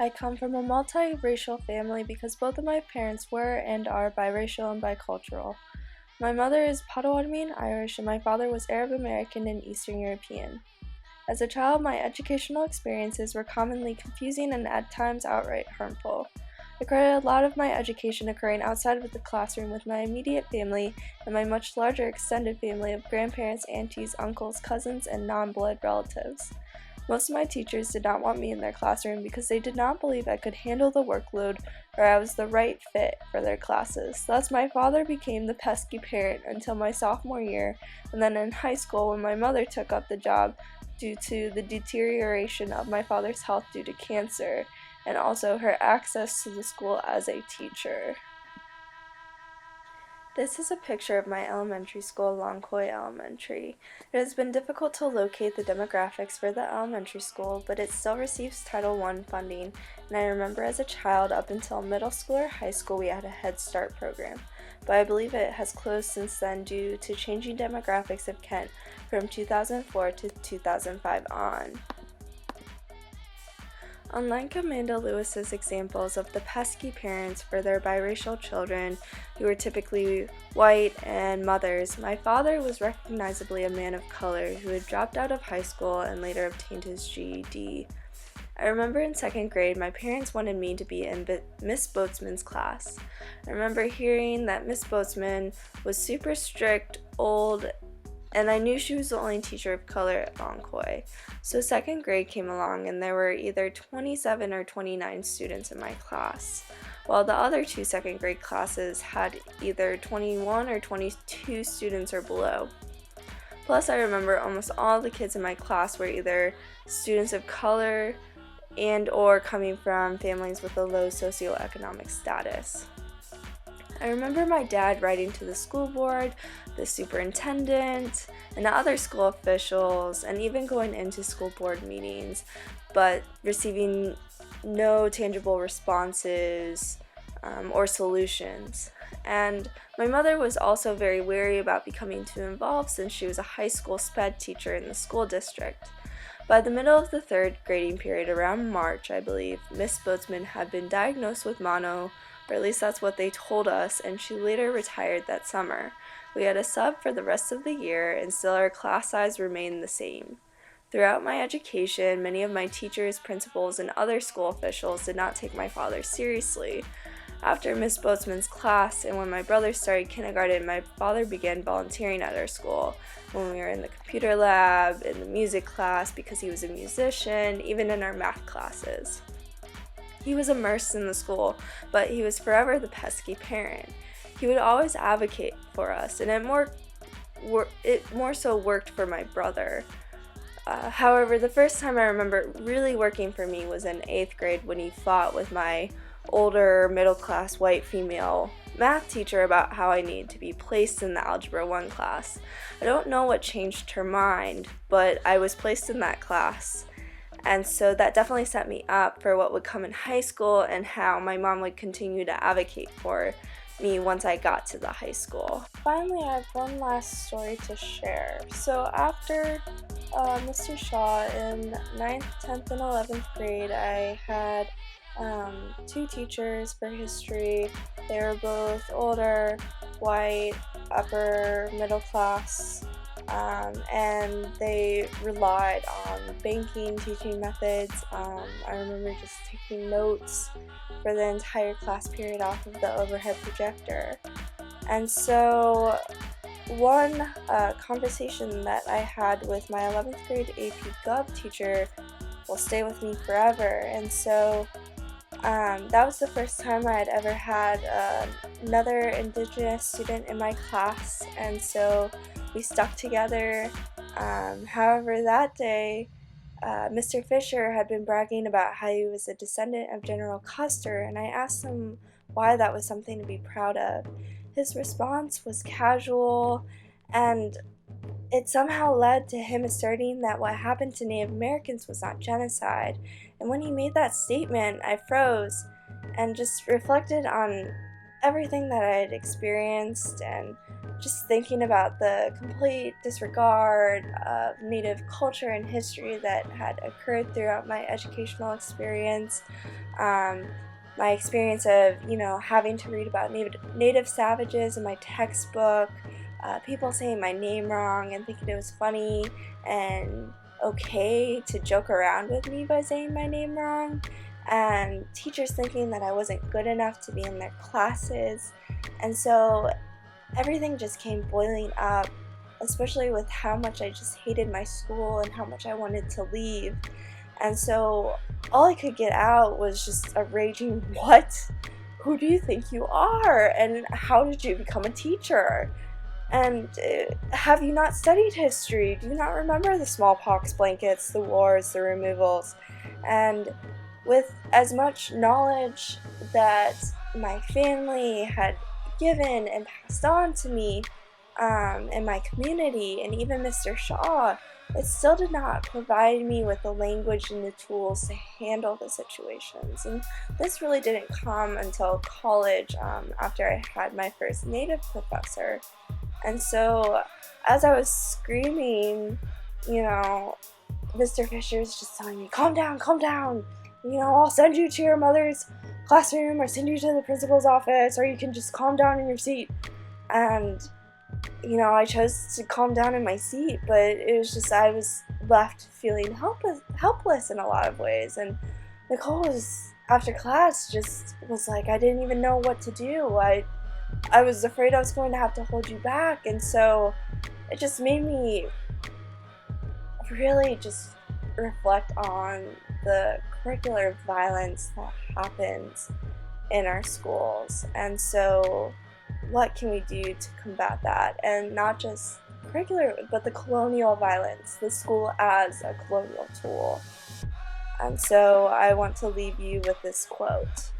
I come from a multiracial family because both of my parents were and are biracial and bicultural. My mother is Potawatomi and Irish, and my father was Arab American and Eastern European. As a child, my educational experiences were commonly confusing and at times outright harmful. I credit a lot of my education occurring outside of the classroom with my immediate family and my much larger extended family of grandparents, aunties, uncles, cousins, and non-blood relatives. Most of my teachers did not want me in their classroom because they did not believe I could handle the workload or I was the right fit for their classes. Thus, my father became the pesky parent until my sophomore year, and then in high school when my mother took up the job due to the deterioration of my father's health due to cancer, and also her access to the school as a teacher. This is a picture of my elementary school, Longkoy Elementary. It has been difficult to locate the demographics for the elementary school, but it still receives Title I funding, and I remember as a child up until middle school or high school we had a Head Start program, but I believe it has closed since then due to changing demographics of Kent from 2004 to 2005 on. Unlike Amanda Lewis's examples of the pesky parents for their biracial children who were typically white and mothers, my father was recognizably a man of color who had dropped out of high school and later obtained his GED. I remember in second grade, my parents wanted me to be in Miss Boatsman's class. I remember hearing that Miss Boatsman was super strict, old, and I knew she was the only teacher of color at Longkoy. So second grade came along and there were either 27 or 29 students in my class, while the other two second grade classes had either 21 or 22 students or below. Plus, I remember almost all the kids in my class were either students of color and or coming from families with a low socioeconomic status. I remember my dad writing to the school board, the superintendent, and other school officials, and even going into school board meetings, but receiving no tangible responses or solutions. And my mother was also very wary about becoming too involved since she was a high school sped teacher in the school district. By the middle of the third grading period, around March, I believe, Miss Boatsman had been diagnosed with mono, or at least that's what they told us, and she later retired that summer. We had a sub for the rest of the year, and still our class size remained the same. Throughout my education, many of my teachers, principals, and other school officials did not take my father seriously. After Miss Boatsman's class, and when my brother started kindergarten, my father began volunteering at our school, when we were in the computer lab, in the music class, because he was a musician, even in our math classes. He was immersed in the school, but he was forever the pesky parent. He would always advocate for us, and it more so worked for my brother. However, the first time I remember really working for me was in 8th grade when he fought with my older middle-class white female math teacher about how I needed to be placed in the Algebra 1 class. I don't know what changed her mind, but I was placed in that class. And so that definitely set me up for what would come in high school and how my mom would continue to advocate for me once I got to the high school. Finally, I have one last story to share. So after Mr. Shaw in 9th, 10th, and 11th grade, I had two teachers for history. They were both older, white, upper middle class, and they relied on banking teaching methods. I remember just taking notes for the entire class period off of the overhead projector. And so one conversation that I had with my 11th grade AP Gov teacher will stay with me forever. And so that was the first time I had ever had another Indigenous student in my class, and so we stuck together. However, that day, Mr. Fisher had been bragging about how he was a descendant of General Custer, and I asked him why that was something to be proud of. His response was casual, and it somehow led to him asserting that what happened to Native Americans was not genocide. And when he made that statement, I froze and just reflected on everything that I had experienced and just thinking about the complete disregard of Native culture and history that had occurred throughout my educational experience. Um, my experience of, having to read about native savages in my textbook, people saying my name wrong and thinking it was funny and okay to joke around with me by saying my name wrong, and teachers thinking that I wasn't good enough to be in their classes. And so everything just came boiling up, especially with how much I just hated my school and how much I wanted to leave. And so all I could get out was just a raging, "What? Who do you think you are? And how did you become a teacher? And have you not studied history? Do you not remember the smallpox blankets, the wars, the removals?" And with as much knowledge that my family had given and passed on to me, in my community, and even Mr. Shaw, it still did not provide me with the language and the tools to handle the situations. And this really didn't come until college, after I had my first Native professor. And so, as I was screaming, you know, Mr. Fisher's just telling me, "Calm down, calm down. I'll send you to your mother's classroom or send you to the principal's office, or you can just calm down in your seat." And, I chose to calm down in my seat, but it was just, I was left feeling helpless in a lot of ways. And Nicole was, after class, just was like, I didn't even know what to do. I was afraid I was going to have to hold you back. And so it just made me really just reflect on the curricular violence that happens in our schools. And so what can we do to combat that? And not just curricular, but the colonial violence, the school as a colonial tool. And so I want to leave you with this quote.